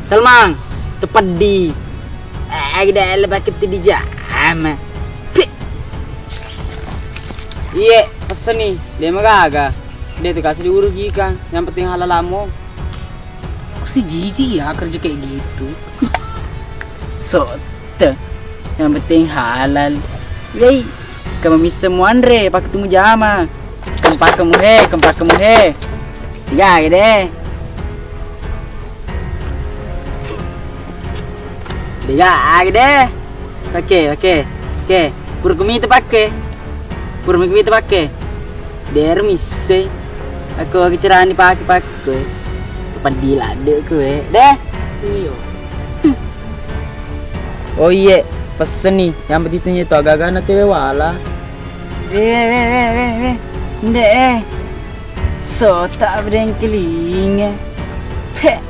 Salmang, tepat di. Ada lebih kita di jam. Iya, pesen nih. Dia mah kagak. Dia tuh kasih diurugikan. Yang penting halal lamu. Aku sih jijik ya kerja kayak gitu. Sote. Yang penting halal. Wey, kamu Mr. Muandre pakai tunggu jama. Kempak kamu he. Tiga deh. Tiga deh. Oke. Purkumi itu pakai. Der mise. Aku kecerahan dipakai. Tepat dilade kue. Deh. Iya. Oh iya, pesen nih. Yang petinya itu agak-agak nanti wala. Ndek. So tak berengkeling. Peh.